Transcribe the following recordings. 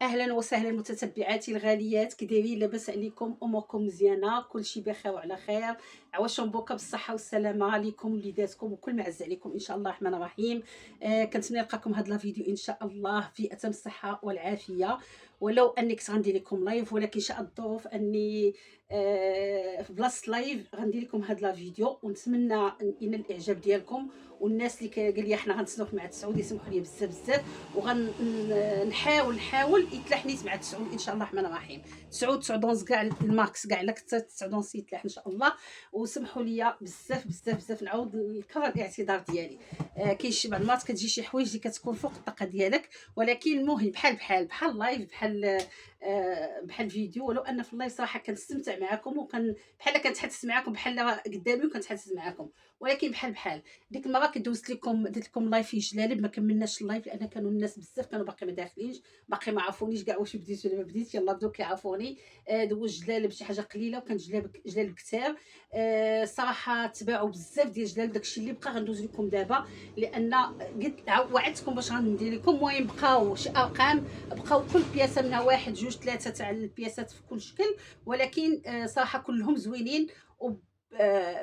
اهلا وسهلا متتبعاتي الغاليات، كي دايرين؟ لاباس عليكم؟ اموركم مزيانه؟ كلشي بخير وعلى خير. عواشكم بوكا بالصحه والسلامه عليكم وليداتكم وكل معز عليكم ان شاء الله الرحمن الرحيم. كنتمنى نلقاكم هذا الفيديو ان شاء الله في اتم الصحه والعافيه. ولو اني كنت غندير لكم لايف، ولكن شاء الظروف اني في بلاصه لايف غندير لكم هذا الفيديو، ونتمنى ان الاعجاب ديالكم. والناس اللي قال لي حنا غنتسناوك مع تسعود يسمحوا لي بزاف بزاف، وغنحاول يتلاح نيت مع تسعود ان شاء الله الرحمن الرحيم. تسعود كاع الماركس كاع لك تسعود يتلاح ان شاء الله. وسمحوا لي بزاف بزاف بزاف، نعاود نكرر الاعتذار ديالي. كاين شي بعض المرات كتجي شي حوايج اللي كتكون فوق الطاقه ديالك، ولكن المهم بحال لايف، بحال فيديو. ولو ان في اللايف صراحه كنستمتع معكم، بحال كنتحدث معكم بحال قدامي وكنتحدث معكم، ولكن بحال ديك المره درت لكم لايف في جلالب، ما كملناش اللايف لان كانوا الناس بزاف كانوا باقي ما داخلينش، باقي ما عرفونيش كاع واش بديت ولا ما بديت. يلا بداو كيعرفوني. دوز جلالب شي حاجه قليله، وكان جلالب كثار. صراحه تباعوا بزاف ديال جلالب. داكشي اللي بقى غندوز لكم دابا، لان قلت وعدتكم باش غندير لكم. المهم بقاو شي ارقام، بقاو كل بياسه منها واحد جوج ثلاثه تاع البياسات في كل شكل، ولكن صراحه كلهم زوينين.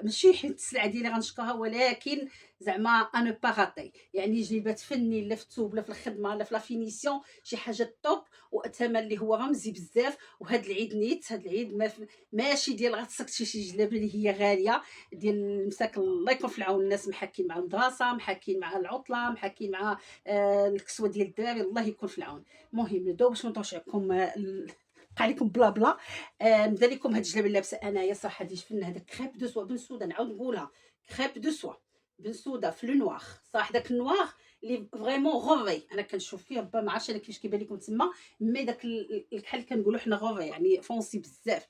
ماشي حيت السلعه ديالي غنشكرها، ولكن زعما انا باغاتي، يعني جلبات فني لا في الثوب لا في الخدمه لا في لا فينيسيون، شي حاجه توب. والثمن اللي هو رمزي بزاف. وهاد العيد نيت، هاد العيد ماشي ديال غتسكتي شي جلابه اللي هي غاليه، ديال المساك الله يكون في العون. الناس محاكين مع المدرسه، محاكين مع العطله، محاكين مع الكسوه ديال الدراري، الله يكون في العون. المهم نبداو باش ما نطولش عليكم، بقى عليكم بلا بلا. نبدا لكم هاد الجلابه اللي لابسه انايا. صح هادي شفنا هذا كريب دو سوا بن سودا، نعاود نقولها كريب دو سوا بن سودا في لو نوار. صح داك النوار اللي فريمون غوفي، انا كنشوف فيه ربما ما عرفتش انا كيفاش كيبان لكم تما، مي داك الكحل كنقولوا حنا غوفي، يعني فونسي بزاف.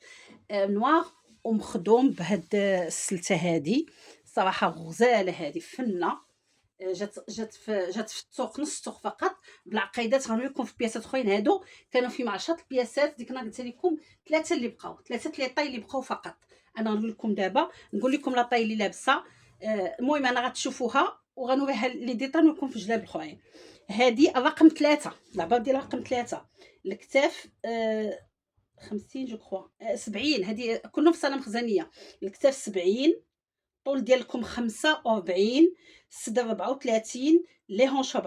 نوار ومخدوم بهاد السلته هادي. صراحه غزاله هادي فنه. جات في السوق، نص السوق فقط بالعقيدات. غنقول لكم في بياسات اخرين هادو كانوا في 10 البياسات. ديك قلت لكم ثلاثه اللي بقاو، ثلاثه لي طاي اللي بقاو فقط. انا غنقول لكم دابا، نقول لكم لا طاي اللي لابسه. المهم انا غتشوفوها وغنوريها لي ديطاي لكم في جلاب الاخرين. هذه الرقم 3، العبار ديال رقم 3، الكتاف 50 جو كخوا 70. هذه كلهم في صاله مخزنيه. الكتاف 70، الطول ديالكم 45، الصدر 34، لي هونش 34،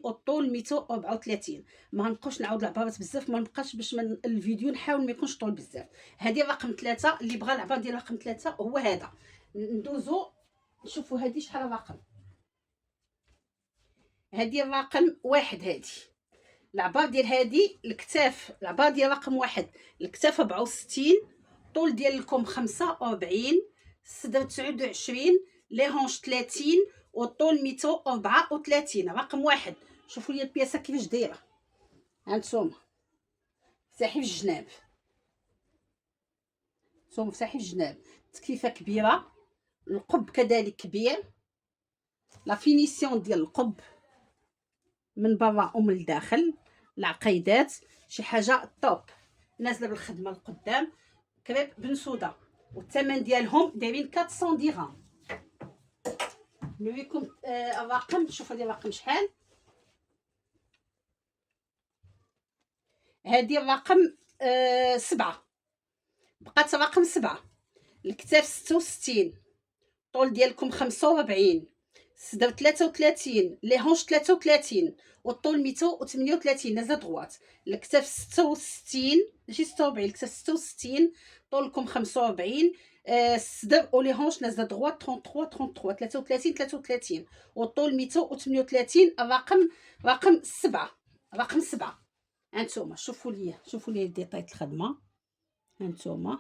والطول 134. ما غنبقاوش نعاود العبارات بزاف، ما نبقاش باش من الفيديو نحاول ما يكونش طول بزاف. هذه رقم 3، اللي بغى العبار ديال رقم 3 هو هذا. ندوزو نشوفوا هذه شحال الرقم. هذه الرقم 1. هذه العبار ديال هذه الكتاف، العبار ديال رقم 1 الكتاف 64، طول ديالكم 45، الصدر 29، لي هونش 30، والطول 134. رقم 1. شوفوا لي البياسه كيفاش دايره، هانتوما مساحي في الجناب، نتوما مساحي في الجناب، تكليفه كبيره، القب كذلك كبير، لا فينيسيون ديال القب من برا ومن الداخل، العقيدات شي حاجه توب، نازله بالخدمه القدام. كريب بن سودا، والثمن ديالهم دايرين 400 درهم. نوريكم الرقم. شوفوا هذه الرقم شحال. هذه الرقم 7، بقات رقم 7. الكتاف 66، طول ديالكم 45، الصدر 33، لي هونش 33، والطول 138 نازله دغوات. الكتاف 66 ماشي 46، الكتاف 66، طولكم 45، الصدر ولي هونش نازله دغوات 33 33، والطول 138. الرقم رقم 7، رقم 7. هانتوما شوفوا لي ديطاي الخدمه. هانتوما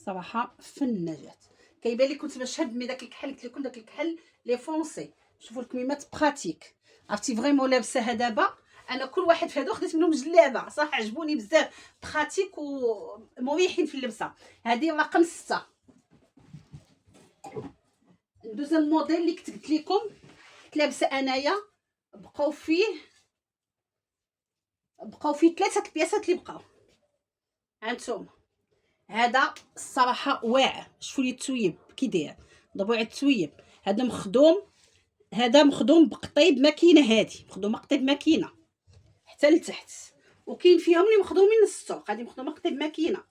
صراحه فنه جات. كيبان لكم تما شحال مي داك الكحل، قلت لكم داك الكحل لي فونسي. شوفوا الكميمات براتيك، عرفتي فريمون لابساها دابا. انا كل واحد في هادو خديت منهم جلابه، صح عجبوني بزاف، براتيك ومريحين في اللبسه. هذه رقم 6. ندوز الموديل اللي كنت قلت لكم كنت لابسه انايا. بقاو فيه 3 البياسات اللي بقاو. هانتوما هذا الصراحه واعر. شوفوا لي التويب كي داير، ضربوا على التويب. هذا مخدوم بقطيب ماكينه، هذه مخدومه قطيب ماكينه. حتى لتحت. وكاين فيهم اللي مخدومين من السوق، هادي مخدومه قطيب ماكينه.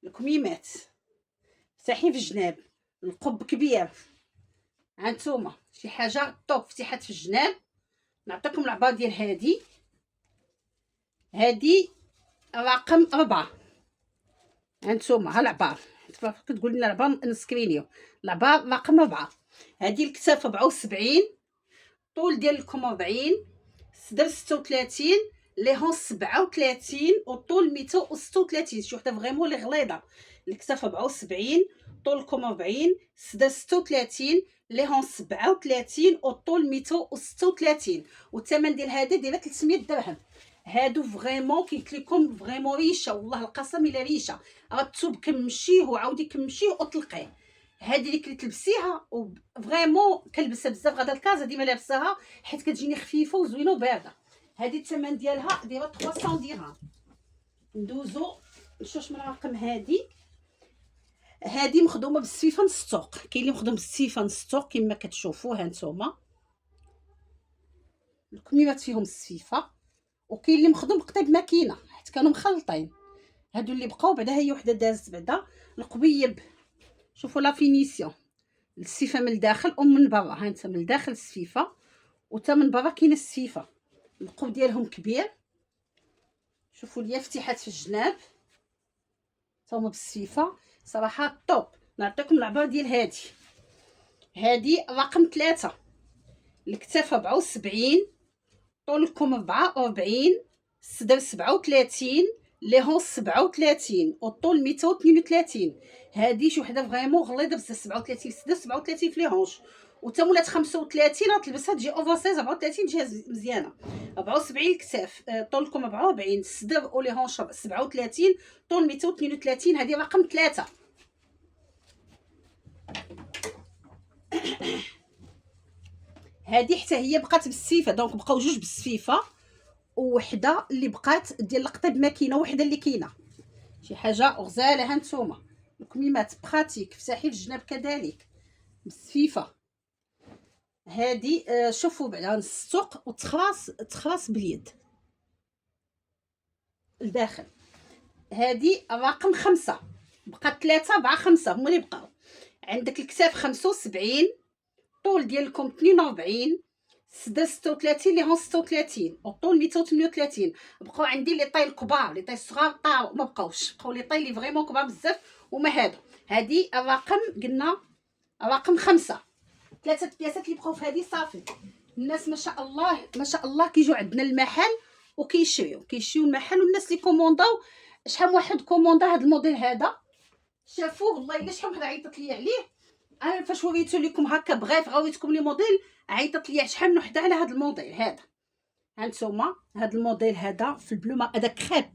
الكميمات فتحي في الجناب، القب كبير. هانتوما شي حاجه طوب فتحات في الجناب. نعطيكم العبار ديال هادي رقم 4. هانتوما ها العبار، كتقول لنا العبار نسكرينيو. العبار رقم 4. هادي الكتاف 74، طول ديالكم 40، الصدر 36، لي هون 37 والطول 136. شي وحده فريمون لي غليظه. الكتاف 74، طولكم 40، الصدر 36، لي هون 37 والطول 136. والثمن ديال هذا دايره 300 درهم. هادو فريمون قلت لكم فريمون ريشه، والله القسم الا ريشه. راه الثوب كنمشيه وعاودي كنمشيه وطلقيه. هذه اللي كتلبسيها فريمون كنلبسها بزاف. غدا الكازا ديما لابساها حيت كتجيني خفيفه وزوينه وبارده. هذه الثمن ديالها دايره 300 درهم. ندوزو نشوف من رقم هذه مخدومه بالسفيفه نص السوق. كاين اللي مخدوم بالسفيفه نص السوق كما كتشوفوا. ها نتوما الكميمات فيهم السفيفه، وكاين اللي مخدوم بقطيب ماكينه حيت كانوا مخلطين. هادو اللي بقاو بعدا هي وحده دازت بعدا القبيب. شوفوا لا فينيسيون، السفيفه من الداخل ومن برا. ها انت من الداخل السفيفه وتا من برا كاينه السفيفه. القب ديالهم كبير. شوفوا ليا فتحات في الجناب هما بالسفيفه صراحه طوب. نعطيكم العبار ديال هادي رقم 3. الكتاف 74، طولكم 44، الصدر 37، لي هون 37 والطول 132. هادي شي وحده فريمون غليظه بزاف. 37 في الصدر، 37 في لي هونش، وتا مولات 35 غتلبسها تجي اوفر سايز. 34 تجي مزيانه. 74 الكتاف، طولكم 44، الصدر ولي هونش 37، طول 132. هادي رقم 3. هادي حتى هي بقات بالسيفه. دونك بقاو جوج بالسفيفه ووحده اللي بقات ديال القطيب ماكينه، وحده اللي كاينه. شي حاجه غزاله. هانتوما الكميمات براتيك فتحي في الجناب كذلك بالسفيفه. هادي شوفوا بعدا نص السوق وتخراس باليد لداخل. هادي رقم 5. بقات 3 4 5 هما اللي بقاو. عندك الكتاف 75، طول ديالكم 42، الصدر 36 اللي هون 36 والطول 138. بقاو عندي لي طاي الكبار. لي طاي الصغار طاو ما بقاوش. بقاو لي طاي اللي فريمون كبار بزاف وما هادو. هادي الرقم قلنا رقم 5. 3 بياسات اللي بقاو في هادي صافي. الناس ما شاء الله ما شاء الله كيجيو عندنا المحل وكيشريو المحل. والناس اللي كومونداو شحال واحد كوموندا هاد الموديل هذا شافوه والله الا شحال واحد عيطت لي عليه. انا فاش وريتو لكم هكا بغيت غوريتكم لي موديل عيطت لي شحال من وحده على هذا الموديل هذا. هانتوما هذا الموديل هذا في البلو هذا كريب،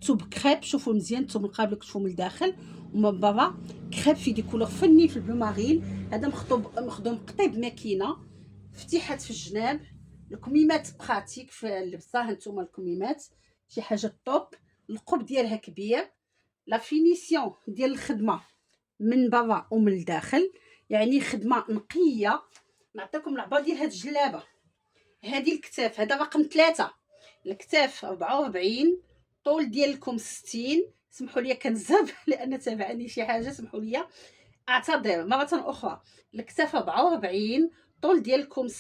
ثوب كريب. شوفوا مزيان الثوب من القابل كتشوفوا من الداخل ومن برا كريب في دي كولور فني في البلو مارين. هذا مخدوم قطيب ماكينه فتحات في الجناب. الكميمات براتيك في اللبسه. هانتوما الكميمات شي حاجه طوب. القب ديالها كبير. لا فينيسيون ديال الخدمه من برا ومن الداخل يعني خدمه نقيه. نعطيكم العبار ديال هاد الجلابه. هادي الكتاف هذا رقم 3. الكتاف 44، طول ديالكم 60. سمحوا لي كنزب لان تابعني شي حاجه سمحوا لي اعتذر مره اخرى. الكتاف 44، طول ديالكم 60،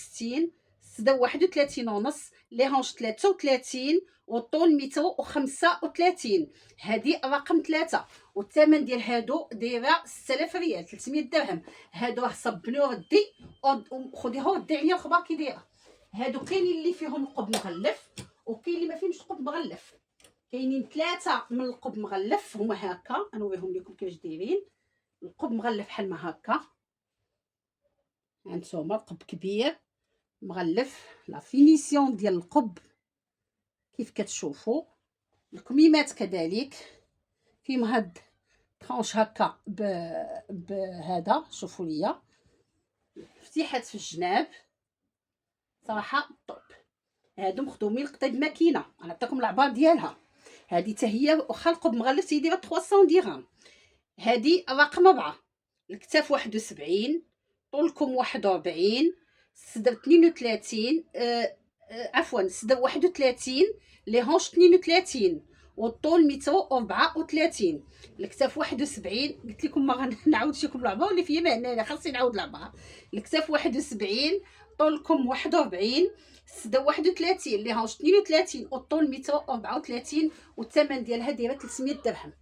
الصدر 31 ونص، لي هونش 33 والطول 135. هذه رقم 3. والثمن ديال هادو دايره 6000 ريال 300 درهم. هادو راه صبني ردي وخديها ودي عليا الخبار كي دايره. هادو كاينين اللي فيهم القب مغلف وكاين اللي ما فيهمش القب مغلف. كاينين 3 من القب مغلف هما هكا. نوريهم لكم كيفاش دايرين. القب مغلف بحال ما هكا. هانتوما القب كبير مغلف. لا فينيسيون ديال القب كيف كتشوفوا. الكميمات كذلك فيهم هاد طرونش هكا بهذا. شوفوا ليا فتحات في الجناب صراحه طوب. هادو مخدومين قطيب ماكينه. انا نعطيكم العبار ديالها. هذه حتى هي واخا القب مغلف تيدير 300 درهم. هذه رقم 4. الكتاف 71، طولكم 41، الصدر 32، عفوا سده 31 لي هونش 32 والطول 134. الكتاف 71. قلت لكم ما غنعاودش لكم لعبه ولا فيا معنى خاصني نعاود لعبها. الكتاف 71 طولكم 41 سده 31 لي هونش 32 والطول 134 والثمن ديالها دايره 300 درهم.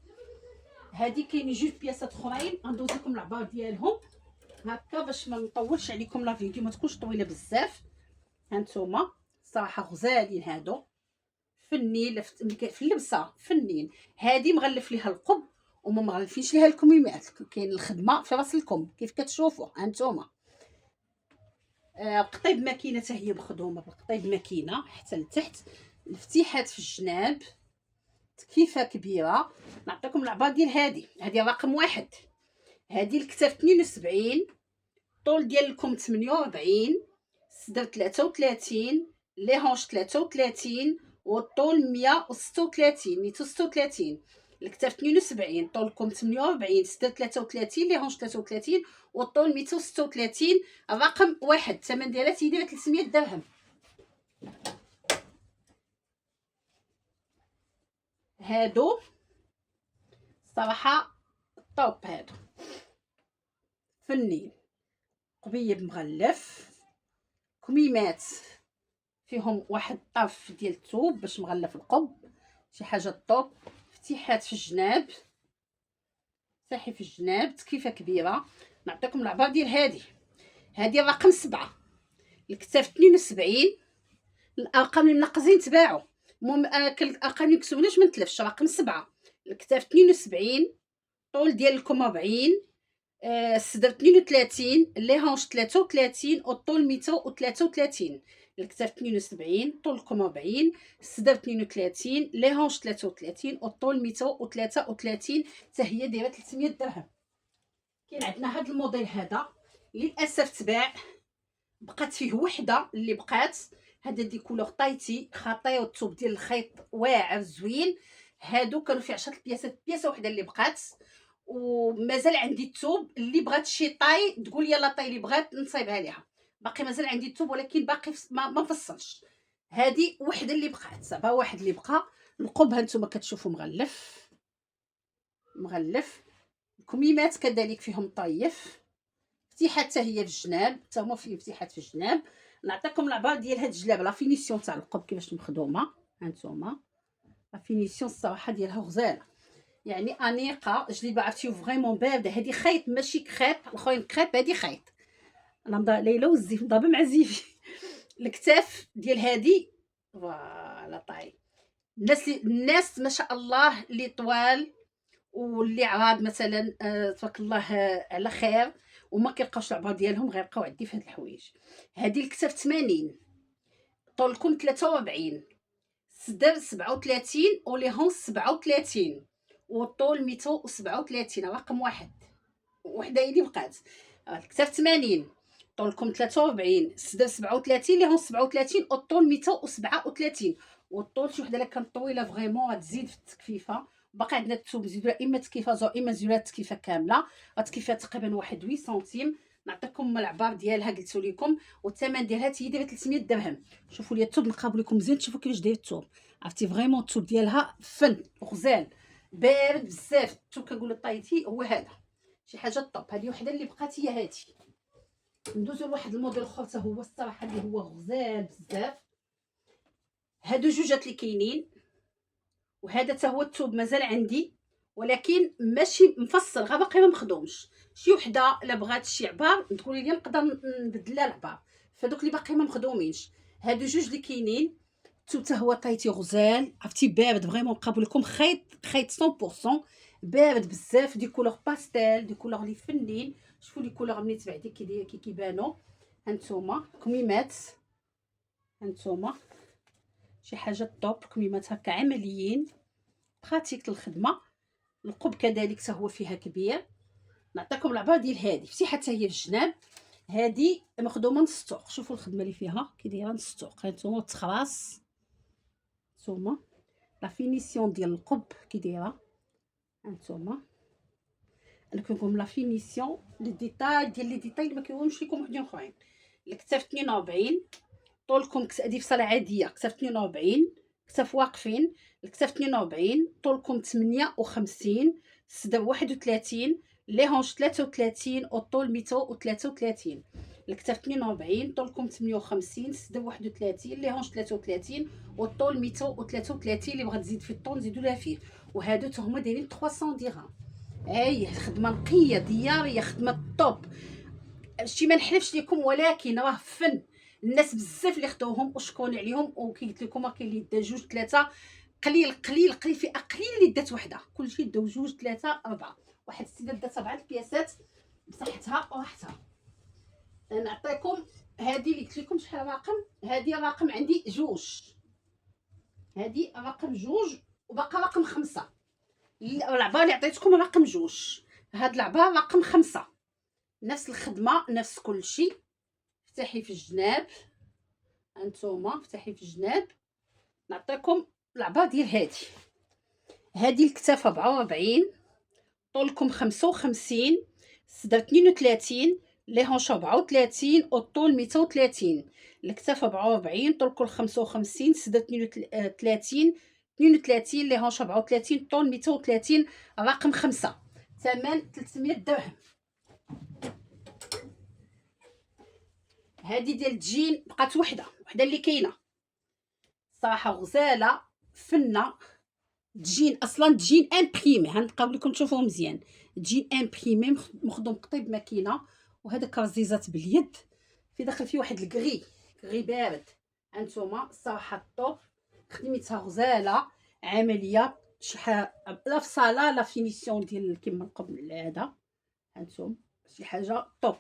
هادي كاينين جوج بياسات اخرين غندوز لكم العبار ديالهم هكا باش ما نطولش عليكم لا فيديو ما تكونش طويله بزاف. هانتوما صراحه غزالين هادو فنين في اللبسه فنين. هادي مغلف ليها القب وما مغلفينش ليها الكميمات. كاين الخدمه في راس الكم كيف كتشوفوا هانتوما. قطيب ماكينه حتى هي مخدومه بقطيب ماكينه حتى لتحت. الفتيحات في الجناب تكيفه كبيره. نعطيكم العبار ديال هادي رقم واحد. هادي الكتاف 72 طول ديالكم 48 سدر 33 لي هونش 33 والطول 136. الكتاف 72 طولكم 48 سدر 33 لي هونش 33 والطول 136. رقم واحد الثمن ديالها تيدير 300 درهم. هادو صراحه طوب هادو فنين قبيب مغلف كميمات فيهم واحد طرف ديال الثوب باش مغلف القب شي حاجه طوب. فتيحات في الجناب صحي في الجناب تكيفه كبيره. نعطيكم العبار ديال هادي رقم 7. الكتاف 72. الارقام اللي منقزين تباعوا المهم الارقام اللي مكتوبينش ما نتلفش. رقم 7 الكتاف 72 طول ديالكم 40 الصدر 32 لي هونش 33 والطول 133. الكتاف 72 طولكم 40 الصدر 32 لي هونش 33 والطول 133 حتى هي دايره 300 درهم. كاين عندنا هذا الموديل هذا للاسف تباع بقات فيه وحده اللي بقات. هذا دي كولور طايتي خطير والثوب ديال الخيط واعر زوين. هادو كانوا في 10 بياسات بياسه وحده اللي بقات ومازال عندي الثوب. اللي بغات شي طاي تقول يلا طاي اللي بغات نصايبها ليها. باقي مازال عندي الثوب ولكن باقي ما مفصلش. هذه وحده اللي بقات صافا واحد اللي بقى. القب هانتوما كتشوفوا مغلف الكميمات كذلك فيهم طيف. فتيحات حتى هي في الجناب حتى هما فيه فتيحات في الجناب. نعطيكم العبار ديال هاد الجلاب لا فينيسيون تاع القب كيفاش مخدومه. هانتوما لا فينيسيون الصراحه ديالها غزاله يعني انيقه. جليبه عرفتي فريمون بارده. هذه خيط ماشي كريب. الاخرين كريب هذه خيط. انا مضا ليلى والزيف مضابه مع زيفي. الكتاف ديال هذه فوالا طاي. الناس ما شاء الله اللي طوال واللي عراض مثلا تبارك الله على خير وما كيلقاوش العبار ديالهم غيبقاو عندي في هاد الحوايج. هذه الكتاف 80 طولكم 43 صدر 37 ولي هونس 37 والطول 137. رقم واحد وحده هي اللي بقات. الكتاف 80 طولكم 43 صدر 37 لي هون 37 والطول 137 والطول شي وحده الا كانت طويله فريمون غتزيد في التكفيفه. باقي عندنا الثوب نزيدو اما تكيفه زو اما نزيدو التكيفه كامله. التكيفه تقريبا واحد 8 سنتيم. نعطيكم العبار ديالها قلت لكم والثمن ديالها تيدير 300 درهم. شوفوا لي الثوب نقابل لكم مزيان تشوفوا كيفاش داير الثوب. عرفتي فريمون الثوب ديالها فن غزال بارد بزاف. الثوب كنقول طايتي هو هذا شي حاجه طوب. هذه وحده اللي بقات هي هذه. ندوزو لواحد الموديل اخر حتى هو الصراحه اللي هو غزال بزاف. هادو جوجات اللي كاينين وهذا حتى هو الثوب مازال عندي ولكن ماشي مفصل غير باقي ما مخدومش. شي وحده الا بغات شي عبار تقولي لي نقدر نبدل لها العبار فدوك اللي باقي ما مخدومينش. هادو جوج اللي كاينين الثوب حتى هو طايتي غزال عرفتي بارد فريمون نقابل لكم خيط 100% بارد بزاف. دي كولور باستيل دي كولور لي فنين. شوفوا لي كولور ملي تبعدي كي كيبانوا. هانتوما كميمات هانتوما شي حاجه طوب. كميمات هكا عمليين براتيك للخدمه. القب كذلك حتى هو فيها كبير. نعطيكم العبار ديال هذه فتيحه حتى هي في الجناب. هذه مخدومه نص طوق. شوفوا الخدمه اللي فيها كي دايره نص طوق. هانتوما التخراص هانتوما لا فينيسيون ديال القب كي دايره. هانتوما انا كنقول لا فينيسيون لي ديتاي ديال لي ديتاي اللي ما كيهمش لكم وحدين اخرين. الكتاف 42 طولكم هادي في صاله عاديه كتاف 42، كتاف واقفين الكتاف 42، طولكم 58، السدا 31، لي هونش 33 والطول 133. الكتاف 42 طولكم 58، السدا 31، لي هونش 33 والطول 133. اللي بغا تزيد في الطون نزيدو لها فيه. وهادو هما دايرين 300 درهم. هاي خدمه نقيه دياريه، خدمه توب. شتي ما نحلفش لكم، ولكن راه فن. الناس بزاف اللي خدوهم وشكروني عليهم، وكي قلت لكم كاين اللي دا جوج ثلاثه، قليل قليل قليل فئه قليل اللي دات وحده، كلشي داو جوج ثلاثه اربعه. واحد السيده دات 4 البياسات بصحتها وراحتها. نعطيكم هذه اللي قلت لكم شحال رقم. هذه رقم عندي جوج، هذه رقم جوج، وباقا رقم 5. العبا اللي عطيتكم رقم جوج، هاد العبا رقم 5. نفس الخدمه نفس كل شيء. افتحي في الجناب، هانتوما افتحي في الجناب. نعطيكم العبا ديال هادي الكتاف 44، طولكم 55، السدا 32، لي هونش 34 والطول 130. الكتاف 44 طولكم 55، السدا 32 لي هونش 34، الطول 130. رقم 5، ثمن 300 درهم. هادي ديال الجين بقات وحده اللي كاينه صراحه غزاله فنه. تجين اصلا تجين امبريمي، غنبقاو لكم تشوفوه مزيان. تجين امبريمي مخدوم قطيب ماكينه، وهذاك رزيزات باليد، في داخل فيه واحد الكغي بارد. هانتوما الصراحه الطوب، خدمتها غزاله عمليه. شحال لا فصاله لا فينيسيون ديال كيما قبل العاده. هانتوما شي حاجه طوب.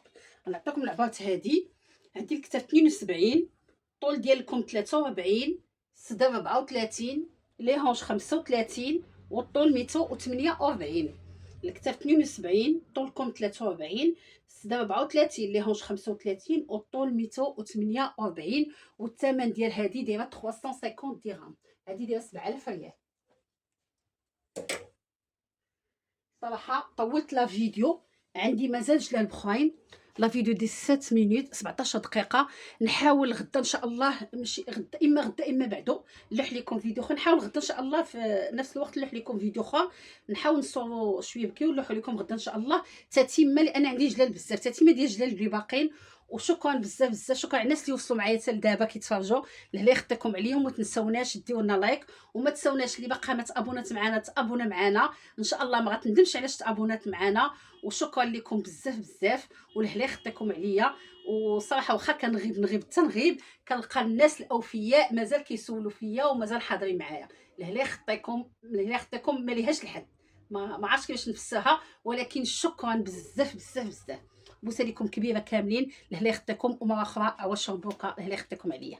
غنعطيكم العبات هادي الكتاف 72، طول ديالكم 43، السدا 34، لي هونش 35 والطول 148. الكتاف 72 طولكم 43، السدا 34، لي هونش 35 والطول 148. والثمن ديال هذه دايره 350 درهم. هذه دايره 7000 ريال. صراحه طولت لا فيديو، عندي مازال جلال بخرين. لا فيديو دي 7 مينوت 17 دقيقه. نحاول غدا ان شاء الله، ماشي غدا، غدا اما بعدو نلوح لكم فيديو اخر. نحاول غدا ان شاء الله في نفس الوقت نلوح لكم فيديو اخر. نحاول نصوروا شويه بكري ونلوح لكم غدا ان شاء الله تتمه، لان عندي جلال بزاف، تتمه ديال جلال اللي باقين. وشكرا بزاف بزاف، شكرا على الناس اللي وصلوا معايا حتى لدابا كيتفرجوا. الله يخطيكم عليهم. وما تنساوناش ديروا لنا لايك، وما تنساوناش اللي باقا ما تابونات معنا تابونا معنا. ان شاء الله ما غتندمش علاش تابونات معنا. وشكرا لكم بزاف بزاف، والله يخطيكم عليا. وصراحه واخا كنغيب التنغيب، كنلقى الناس الاوفياء مازال كيسولوا فيا ومازال حاضرين معايا. الله يخطيكم ما ليهاش الحد. ما عرفتش كيفاش نفسها، ولكن شكرا بزاف بزاف بزاف. بوسه لكم كبيره كاملين. الله يخطيكم، ومره اخرى عواش ربوكا. الله يخطيكم عليا.